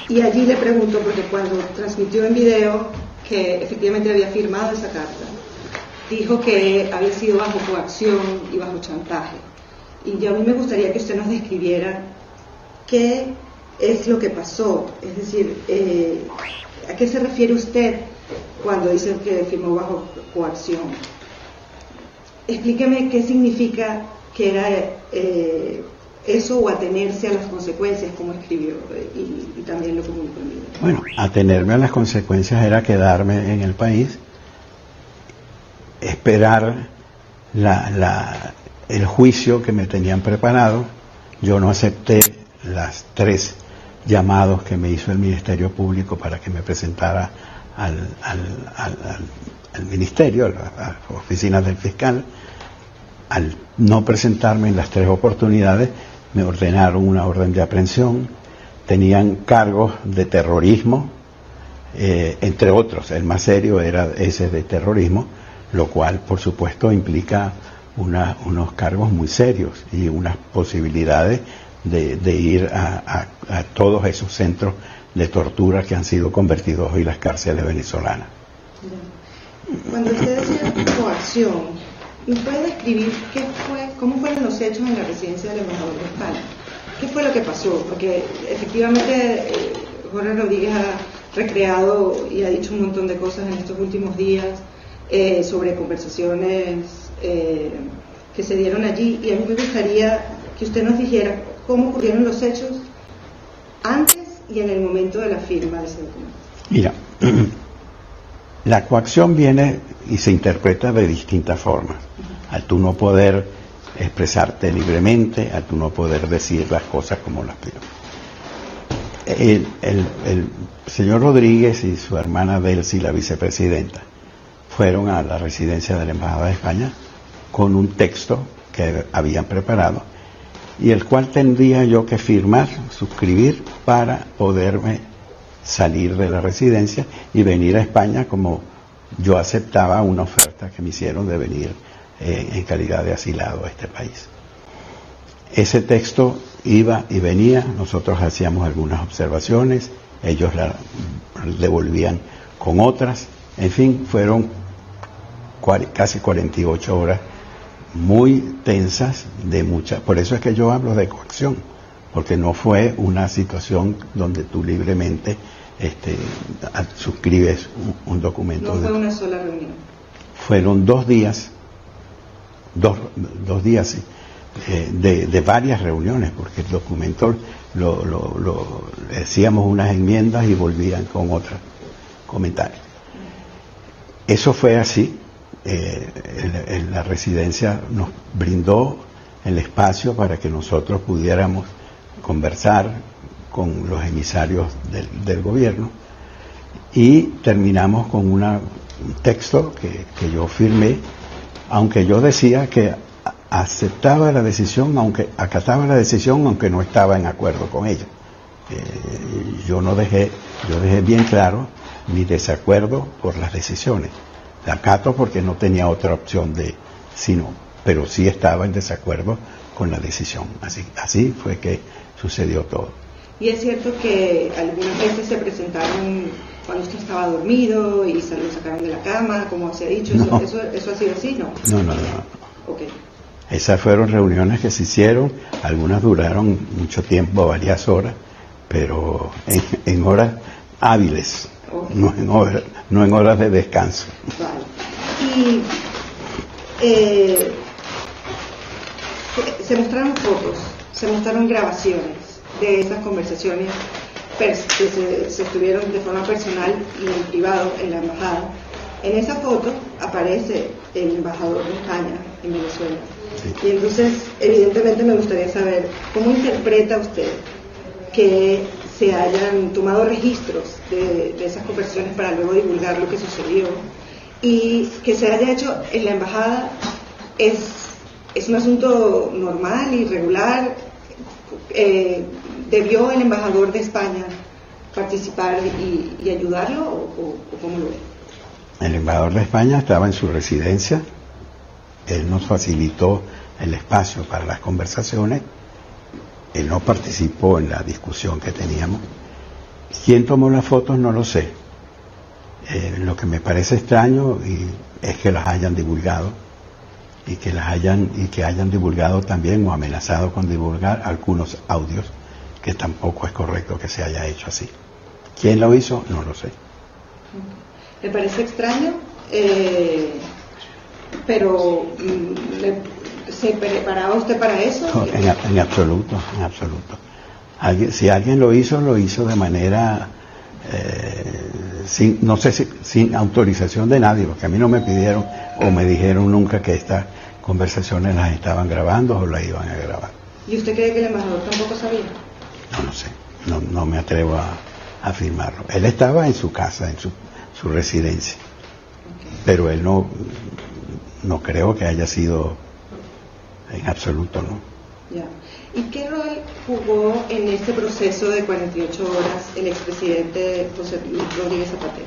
Y allí le pregunto, porque cuando transmitió en video que efectivamente había firmado esa carta, dijo que había sido bajo coacción y bajo chantaje. Y a mí me gustaría que usted nos describiera qué es lo que pasó, es decir, ¿a qué se refiere usted cuando dice que firmó bajo coacción? Explíqueme qué significa que era eso, o atenerse a las consecuencias, como escribió, y también lo comunicó en video. Bueno, atenerme a las consecuencias era quedarme en el país, esperar el juicio que me tenían preparado. Yo no acepté las 3 llamados que me hizo el Ministerio Público para que me presentara al ministerio, a las oficinas del fiscal. Al no presentarme en las 3 oportunidades, me ordenaron una orden de aprehensión. Tenían cargos de terrorismo, entre otros. El más serio era ese de terrorismo, lo cual, por supuesto, implica unos cargos muy serios y unas posibilidades de ir a todos esos centros de tortura que han sido convertidos hoy las cárceles venezolanas. Cuando usted decía coacción, ¿me puede describir cómo fueron los hechos en la residencia del embajador de España? ¿Qué fue lo que pasó? Porque efectivamente Jorge Rodríguez ha recreado y ha dicho un montón de cosas en estos últimos días sobre conversaciones que se dieron allí, y a mí me gustaría que usted nos dijera cómo ocurrieron los hechos antes y en el momento de la firma de ese documento. Mira, la coacción viene y se interpreta de distintas formas. Al tú no poder expresarte libremente, al tú no poder decir las cosas como las pido. El señor Rodríguez y su hermana Delcy, la vicepresidenta, fueron a la residencia de la Embajada de España con un texto que habían preparado y el cual tendría yo que firmar, suscribir, para poderme salir de la residencia y venir a España, como yo aceptaba una oferta que me hicieron de venir en calidad de asilado a este país. Ese texto iba y venía, nosotros hacíamos algunas observaciones, ellos la devolvían con otras, en fin, fueron casi 48 horas muy tensas, por eso es que yo hablo de coacción, porque no fue una situación donde tú libremente suscribes un documento. No fue una sola reunión. Fueron 2 días, dos días de varias reuniones, porque el documento hacíamos unas enmiendas y volvían con otros comentarios. Eso fue así. En la residencia nos brindó el espacio para que nosotros pudiéramos conversar con los emisarios del gobierno, y terminamos con un texto que yo firmé, aunque yo decía que aceptaba la decisión, acataba la decisión, aunque no estaba en acuerdo con ella. Yo dejé bien claro mi desacuerdo por las decisiones. La acato porque no tenía otra opción pero sí estaba en desacuerdo con la decisión. Así fue que sucedió todo. Y es cierto que algunas veces se presentaron cuando usted estaba dormido y se lo sacaron de la cama, como se ha dicho. No. ¿Eso ha sido así, no? No. Okay. Esas fueron reuniones que se hicieron, algunas duraron mucho tiempo, varias horas, pero en horas hábiles, okay. no en horas de descanso. Vale. Y se mostraron fotos, se mostraron grabaciones de esas conversaciones que se estuvieron de forma personal y en privado en la embajada. En esa foto aparece el embajador de España en Venezuela. Sí. Y entonces, evidentemente, me gustaría saber cómo interpreta usted que se hayan tomado registros de esas conversaciones para luego divulgar lo que sucedió, y que se haya hecho en la embajada. ¿Es un asunto normal y regular? ¿Debió el embajador de España participar y ayudarlo o cómo lo ve? El embajador de España estaba en su residencia, él nos facilitó el espacio para las conversaciones, él no participó en la discusión que teníamos, ¿Quién tomó las fotos? No lo sé. Lo que me parece extraño es que las hayan divulgado y que hayan divulgado también o amenazado con divulgar algunos audios, que tampoco es correcto que se haya hecho así. ¿Quién lo hizo? No lo sé. ¿Le parece extraño? Pero ¿se preparaba usted para eso? No, en absoluto, en absoluto. Si alguien lo hizo de manera, no sé si sin autorización de nadie, porque a mí no me pidieron o me dijeron nunca que estas conversaciones las estaban grabando o las iban a grabar. ¿Y usted cree que el embajador tampoco sabía? No sé, no me atrevo a afirmarlo. Él estaba en su casa, en su residencia, pero él no creo que haya sido en absoluto, ¿no? Ya. ¿Y qué rol jugó en este proceso de 48 horas el expresidente José Luis Rodríguez Zapatero?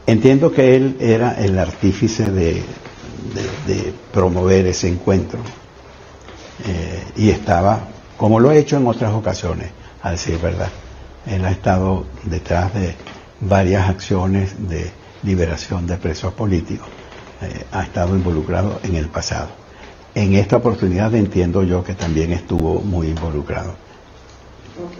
Entiendo que él era el artífice de promover ese encuentro, y estaba, como lo ha hecho en otras ocasiones, a decir verdad, él ha estado detrás de varias acciones de liberación de presos políticos, ha estado involucrado en el pasado. En esta oportunidad entiendo yo que también estuvo muy involucrado. Okay.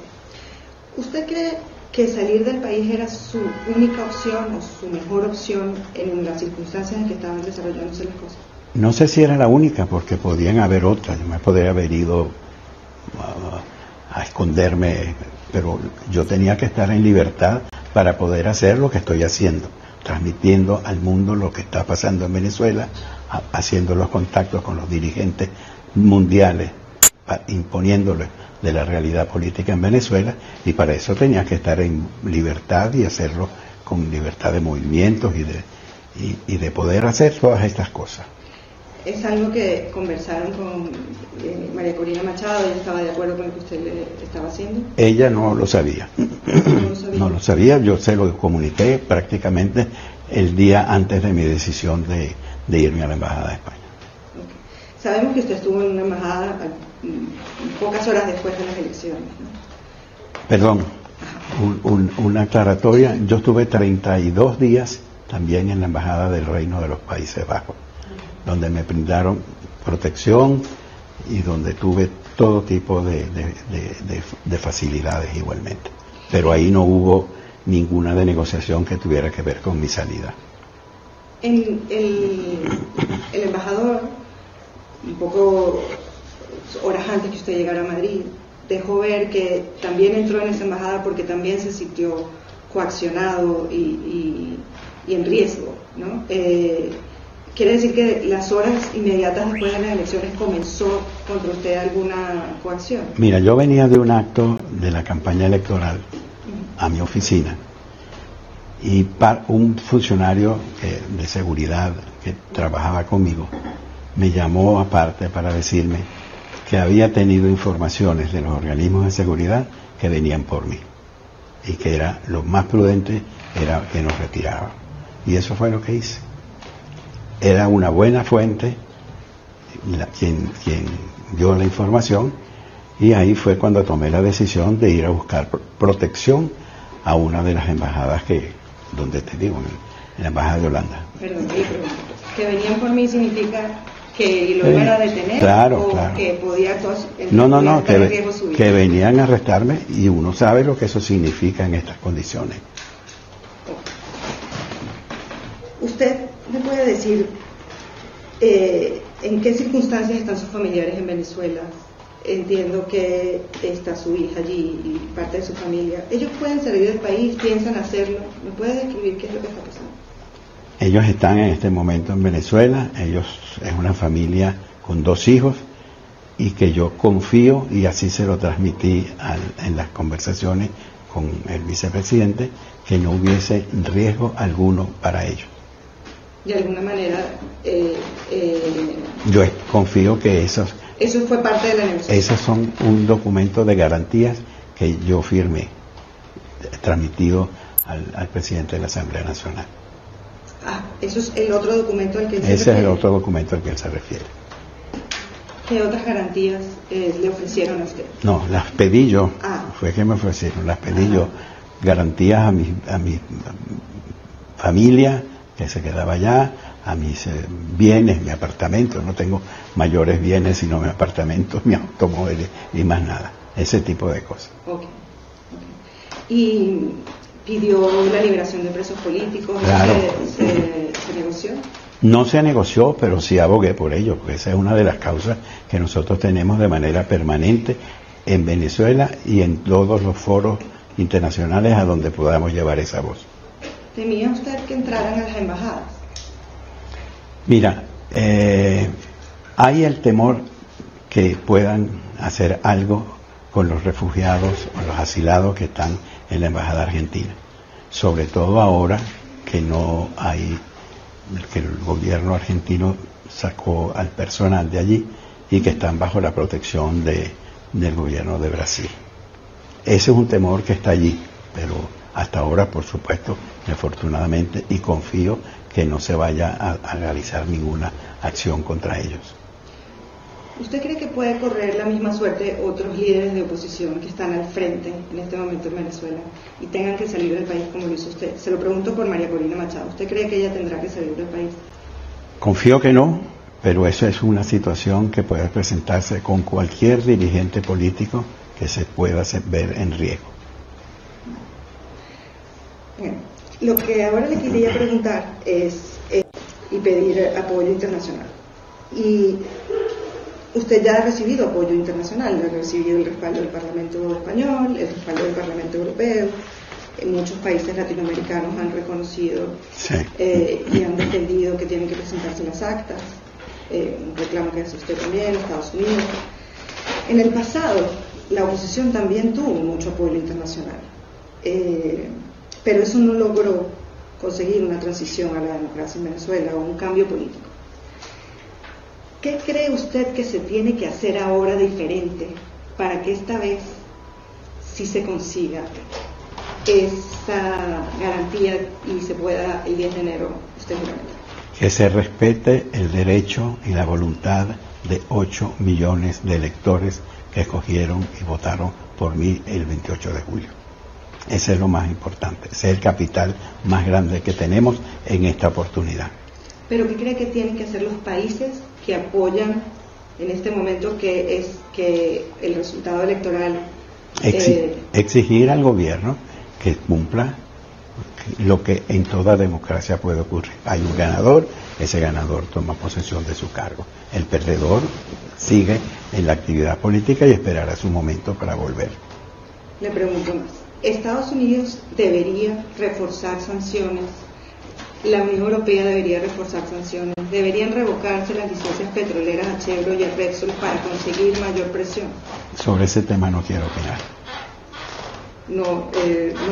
¿Usted cree que salir del país era su única opción o su mejor opción en las circunstancias en que estaban desarrollándose las cosas? No sé si era la única, porque podían haber otras. Yo me podría haber ido a esconderme, pero yo tenía que estar en libertad para poder hacer lo que estoy haciendo, transmitiendo al mundo lo que está pasando en Venezuela, haciendo los contactos con los dirigentes mundiales, imponiéndoles de la realidad política en Venezuela, y para eso tenía que estar en libertad y hacerlo con libertad de movimientos y de poder hacer todas estas cosas. ¿Es algo que conversaron con María Corina Machado? ¿Ella estaba de acuerdo con lo que usted le estaba haciendo? Ella no lo sabía. No lo sabía, yo se lo comuniqué prácticamente el día antes de mi decisión de irme a la Embajada de España. Okay. Sabemos que usted estuvo en una embajada pocas horas después de las elecciones, ¿no? Perdón, una aclaratoria. Yo estuve 32 días también en la Embajada del Reino de los Países Bajos, donde me brindaron protección y donde tuve todo tipo de facilidades igualmente. Pero ahí no hubo ninguna de negociación que tuviera que ver con mi salida. El embajador, un poco horas antes que usted llegara a Madrid, dejó ver que también entró en esa embajada porque también se sintió coaccionado y en riesgo, ¿no? ¿Quiere decir que las horas inmediatas después de las elecciones comenzó contra usted alguna coacción? Mira, yo venía de un acto de la campaña electoral a mi oficina, y un funcionario de seguridad que trabajaba conmigo me llamó aparte para decirme que había tenido informaciones de los organismos de seguridad que venían por mí y que era lo más prudente era que nos retirara, y eso fue lo que hice. Era una buena fuente quien dio la información, y ahí fue cuando tomé la decisión de ir a buscar protección a una de las embajadas donde te digo, en la embajada de Holanda. Perdón, que venían por mí significa que lo iban a detener, claro, o claro. Que podía no, que venían a arrestarme, y uno sabe lo que eso significa en estas condiciones. ¿Usted me puede decir en qué circunstancias están sus familiares en Venezuela? Entiendo que está su hija allí y parte de su familia. ¿Ellos pueden salir del país? ¿Piensan hacerlo? ¿Me puede describir qué es lo que está pasando? Ellos están en este momento en Venezuela. Ellos es una familia con 2 hijos, y que yo confío, y así se lo transmití en las conversaciones con el vicepresidente, que no hubiese riesgo alguno para ellos. De alguna manera yo confío que eso fue parte de la negociación. Esos son un documento de garantías que yo firmé, transmitido al presidente de la Asamblea Nacional. Eso es el otro documento al que él se refiere. Ese es el otro documento al que él se refiere. ¿Qué otras garantías le ofrecieron a usted? No, las pedí yo. Fue que me ofrecieron, las pedí yo. Garantías a mi familia que se quedaba allá, a mis bienes, mi apartamento. No tengo mayores bienes sino mi apartamento, mi automóvil y más nada. Ese tipo de cosas. Okay. ¿Y pidió la liberación de presos políticos? Claro. ¿Se negoció? No se negoció, pero sí abogué por ello, porque esa es una de las causas que nosotros tenemos de manera permanente en Venezuela y en todos los foros internacionales a donde podamos llevar esa voz. ¿Temía usted que entraran a las embajadas? Mira, hay el temor que puedan hacer algo con los refugiados o los asilados que están en la embajada argentina, sobre todo ahora que el gobierno argentino sacó al personal de allí y que están bajo la protección del gobierno de Brasil. Ese es un temor que está allí, pero hasta ahora, por supuesto, afortunadamente, y confío que no se vaya a realizar ninguna acción contra ellos. ¿Usted cree que puede correr la misma suerte otros líderes de oposición que están al frente en este momento en Venezuela y tengan que salir del país como lo hizo usted? Se lo pregunto por María Corina Machado. ¿Usted cree que ella tendrá que salir del país? Confío que no, pero eso es una situación que puede presentarse con cualquier dirigente político que se pueda ver en riesgo. Bueno, lo que ahora le quería preguntar es y pedir apoyo internacional. Y usted ya ha recibido apoyo internacional, ha recibido el respaldo del Parlamento español, el respaldo del Parlamento europeo. Muchos países latinoamericanos han reconocido y han defendido que tienen que presentarse las actas. Un reclamo que hace usted también, Estados Unidos. En el pasado, la oposición también tuvo mucho apoyo internacional, pero eso no logró conseguir una transición a la democracia en Venezuela o un cambio político. ¿Qué cree usted que se tiene que hacer ahora diferente para que esta vez sí se consiga esa garantía y se pueda el 10 de enero usted juramentar? Que se respete el derecho y la voluntad de 8 millones de electores que escogieron y votaron por mí el 28 de julio. Ese es lo más importante, ese es el capital más grande que tenemos en esta oportunidad. ¿Pero qué cree que tienen que hacer los países que apoyan en este momento que el resultado electoral? Exigir al gobierno que cumpla lo que en toda democracia puede ocurrir. Hay un ganador, ese ganador toma posesión de su cargo. El perdedor sigue en la actividad política y esperará su momento para volver. Le pregunto más. ¿Estados Unidos debería reforzar sanciones? ¿La Unión Europea debería reforzar sanciones? ¿Deberían revocarse las licencias petroleras a Chevron y a Repsol para conseguir mayor presión? Sobre ese tema no quiero opinar. ¿No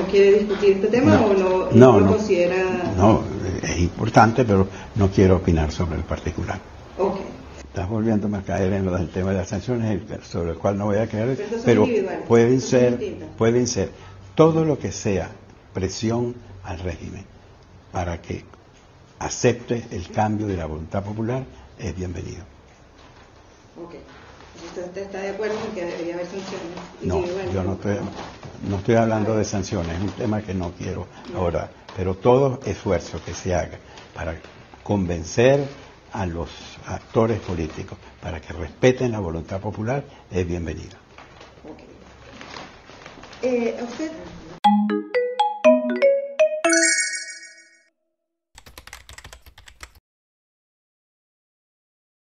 quiere discutir este tema o no lo considera? No, es importante, pero no quiero opinar sobre el particular. Ok. Estás volviendo a caer en lo del tema de las sanciones, sobre el cual no voy a caer, pero pueden ser todo lo que sea presión al régimen para que acepte el cambio de la voluntad popular, es bienvenido. Ok. ¿Usted está de acuerdo en que debería haber sanciones? No, yo no estoy hablando de sanciones, es un tema que no quiero ahora, pero todo esfuerzo que se haga para convencer a los actores políticos para que respeten la voluntad popular es bienvenido. Okay. ¿A usted